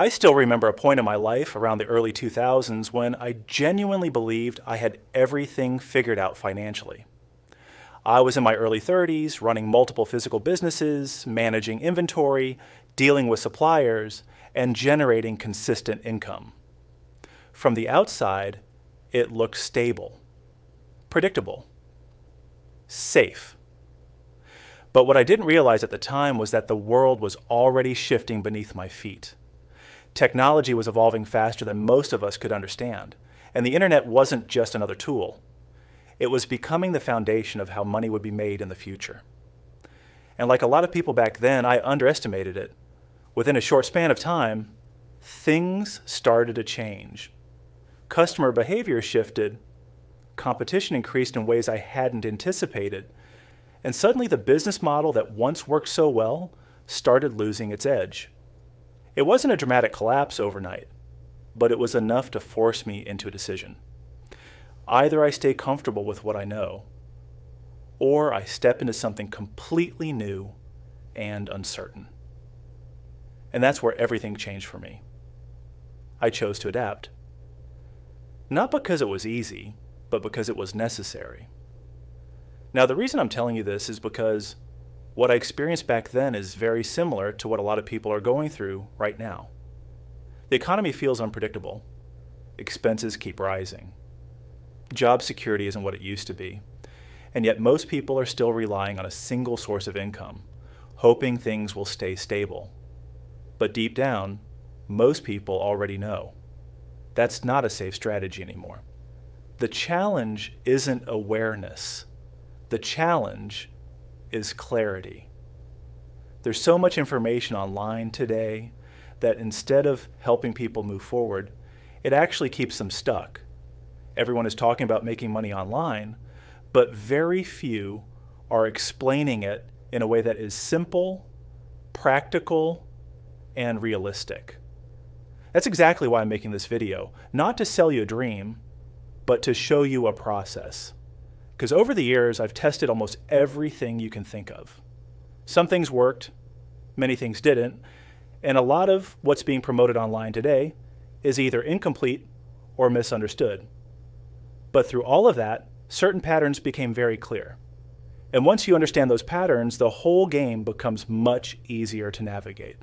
I still remember a point in my life around the early 2000s when I genuinely believed I had everything figured out financially. I was in my early 30s, running multiple physical businesses, managing inventory, dealing with suppliers, and generating consistent income. From the outside, it looked stable, predictable, safe. But what I didn't realize at the time was that the world was already shifting beneath my feet. Technology was evolving faster than most of us could understand, and the internet wasn't just another tool. It was becoming the foundation of how money would be made in the future. And like a lot of people back then, I underestimated it. Within a short span of time, things started to change. Customer behavior shifted, competition increased in ways I hadn't anticipated, and suddenly the business model that once worked so well started losing its edge. It wasn't a dramatic collapse overnight, but it was enough to force me into a decision. Either I stay comfortable with what I know, or I step into something completely new and uncertain. And that's where everything changed for me. I chose to adapt. Not because it was easy, but because it was necessary. Now, the reason I'm telling you this is because what I experienced back then is very similar to what a lot of people are going through right now. The economy feels unpredictable. Expenses keep rising. Job security isn't what it used to be. And yet most people are still relying on a single source of income, hoping things will stay stable. But deep down, most people already know that's not a safe strategy anymore. The challenge isn't awareness. The challenge is clarity. There's so much information online today that instead of helping people move forward, it actually keeps them stuck. Everyone is talking about making money online, but very few are explaining it in a way that is simple, practical, and realistic. That's exactly why I'm making this video, not to sell you a dream, but to show you a process. Because over the years, I've tested almost everything you can think of. Some things worked, many things didn't, and a lot of what's being promoted online today is either incomplete or misunderstood. But through all of that, certain patterns became very clear. And once you understand those patterns, the whole game becomes much easier to navigate.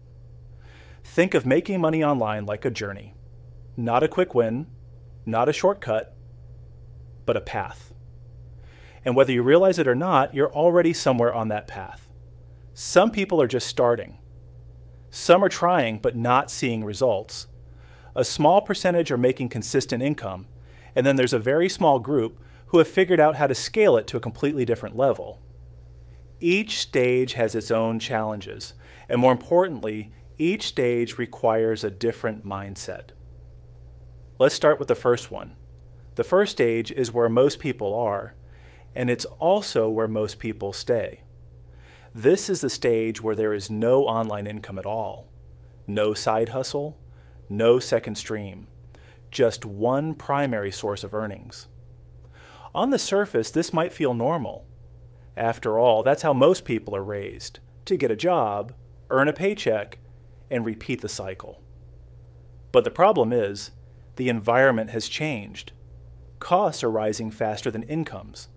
Think of making money online like a journey. Not a quick win, not a shortcut, but a path. And whether you realize it or not, you're already somewhere on that path. Some people are just starting. Some are trying but not seeing results. A small percentage are making consistent income, and then there's a very small group who have figured out how to scale it to a completely different level. Each stage has its own challenges, and more importantly, each stage requires a different mindset. Let's start with the first one. The first stage is where most people are, and it's also where most people stay. This is the stage where there is no online income at all, no side hustle, no second stream, just one primary source of earnings. On the surface, this might feel normal. After all, that's how most people are raised, to get a job, earn a paycheck, and repeat the cycle. But the problem is, the environment has changed. Costs are rising faster than incomes.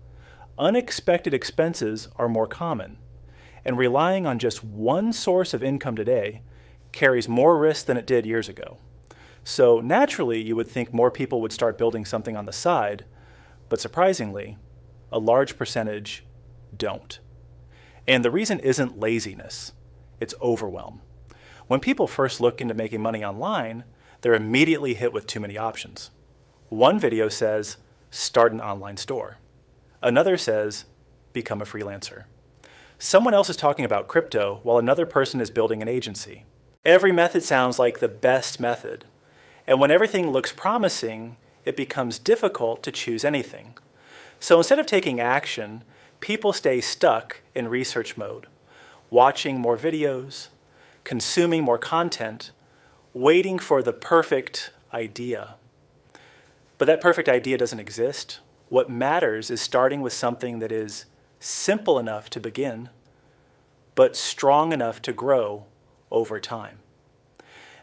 Unexpected expenses are more common, and relying on just one source of income today carries more risk than it did years ago. So naturally, you would think more people would start building something on the side, but surprisingly, a large percentage don't. And the reason isn't laziness, it's overwhelm. When people first look into making money online, they're immediately hit with too many options. One video says, start an online store. Another says, become a freelancer. Someone else is talking about crypto while another person is building an agency. Every method sounds like the best method. And when everything looks promising, it becomes difficult to choose anything. So instead of taking action, people stay stuck in research mode, watching more videos, consuming more content, waiting for the perfect idea. But that perfect idea doesn't exist. What matters is starting with something that is simple enough to begin, but strong enough to grow over time.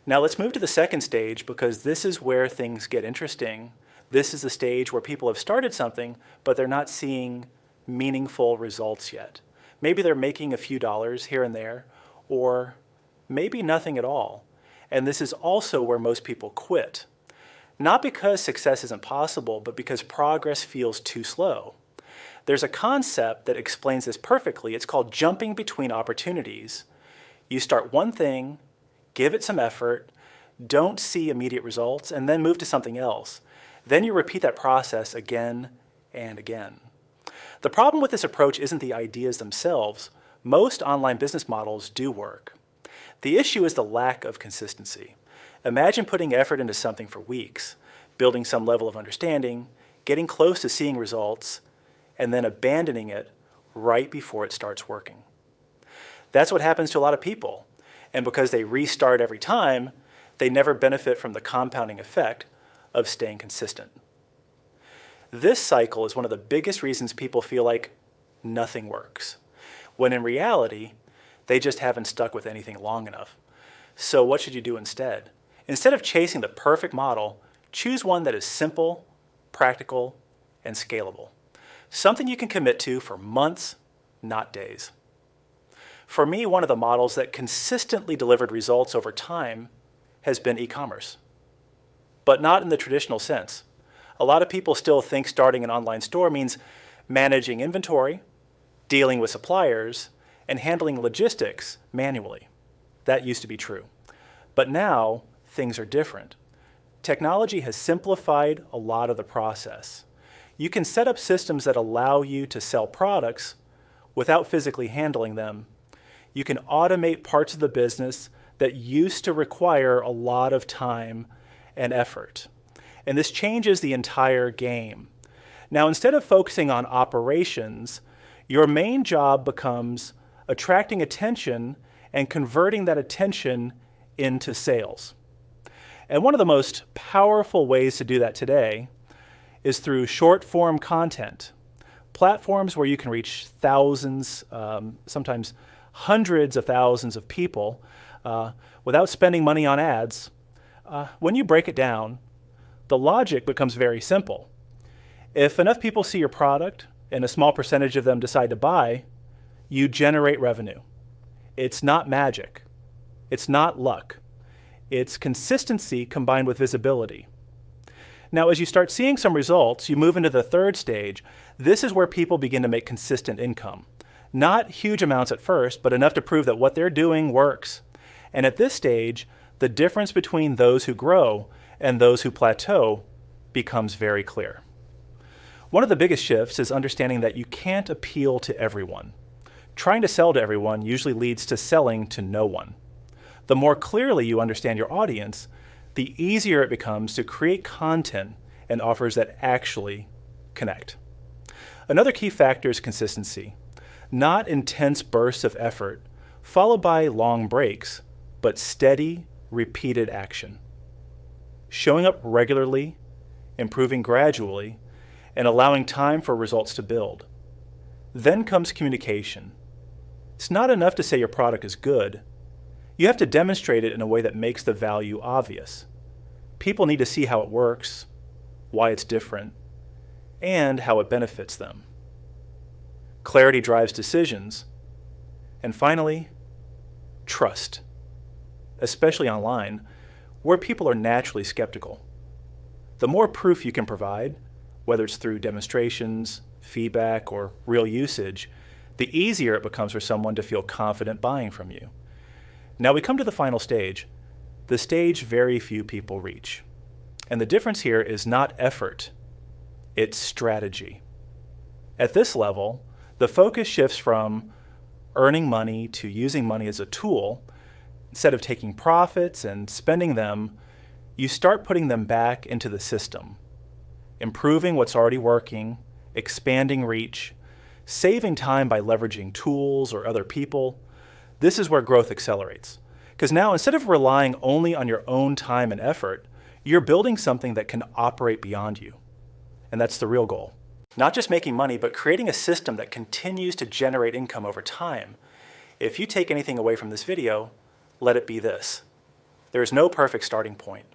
Now let's move to the second stage, because this is where things get interesting. This is the stage where people have started something, but they're not seeing meaningful results yet. Maybe they're making a few dollars here and there, or maybe nothing at all. And this is also where most people quit. Not because success isn't possible, but because progress feels too slow. There's a concept that explains this perfectly. It's called jumping between opportunities. You start one thing, give it some effort, don't see immediate results, and then move to something else. Then you repeat that process again and again. The problem with this approach isn't the ideas themselves. Most online business models do work. The issue is the lack of consistency. Imagine putting effort into something for weeks, building some level of understanding, getting close to seeing results, and then abandoning it right before it starts working. That's what happens to a lot of people. And because they restart every time, they never benefit from the compounding effect of staying consistent. This cycle is one of the biggest reasons people feel like nothing works, when in reality, they just haven't stuck with anything long enough. So what should you do instead? Instead of chasing the perfect model, choose one that is simple, practical, and scalable. Something you can commit to for months, not days. For me, one of the models that consistently delivered results over time has been e-commerce, but not in the traditional sense. A lot of people still think starting an online store means managing inventory, dealing with suppliers, and handling logistics manually. That used to be true. But now, things are different. Technology has simplified a lot of the process. You can set up systems that allow you to sell products without physically handling them. You can automate parts of the business that used to require a lot of time and effort. And this changes the entire game. Now, instead of focusing on operations, your main job becomes attracting attention and converting that attention into sales. And one of the most powerful ways to do that today is through short-form content, platforms where you can reach thousands, sometimes hundreds of thousands of people without spending money on ads. When you break it down, the logic becomes very simple. If enough people see your product and a small percentage of them decide to buy, you generate revenue. It's not magic. It's not luck. It's consistency combined with visibility. Now, as you start seeing some results, you move into the third stage. This is where people begin to make consistent income. Not huge amounts at first, but enough to prove that what they're doing works. And at this stage, the difference between those who grow and those who plateau becomes very clear. One of the biggest shifts is understanding that you can't appeal to everyone. Trying to sell to everyone usually leads to selling to no one. The more clearly you understand your audience, the easier it becomes to create content and offers that actually connect. Another key factor is consistency. Not intense bursts of effort, followed by long breaks, but steady, repeated action. Showing up regularly, improving gradually, and allowing time for results to build. Then comes communication. It's not enough to say your product is good. You have to demonstrate it in a way that makes the value obvious. People need to see how it works, why it's different, and how it benefits them. Clarity drives decisions. And finally, trust, especially online, where people are naturally skeptical. The more proof you can provide, whether it's through demonstrations, feedback, or real usage, the easier it becomes for someone to feel confident buying from you. Now we come to the final stage, the stage very few people reach. And the difference here is not effort, it's strategy. At this level, the focus shifts from earning money to using money as a tool. Instead of taking profits and spending them, you start putting them back into the system, improving what's already working, expanding reach, saving time by leveraging tools or other people. This is where growth accelerates. Because now, instead of relying only on your own time and effort, you're building something that can operate beyond you. And that's the real goal. Not just making money, but creating a system that continues to generate income over time. If you take anything away from this video, let it be this. There is no perfect starting point.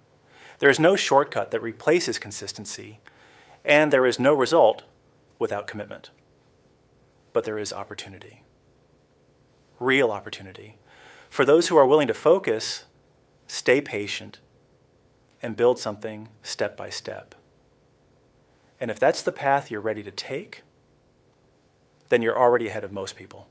There is no shortcut that replaces consistency, and there is no result without commitment. But there is opportunity. Real opportunity. For those who are willing to focus, stay patient, and build something step by step. And if that's the path you're ready to take, then you're already ahead of most people.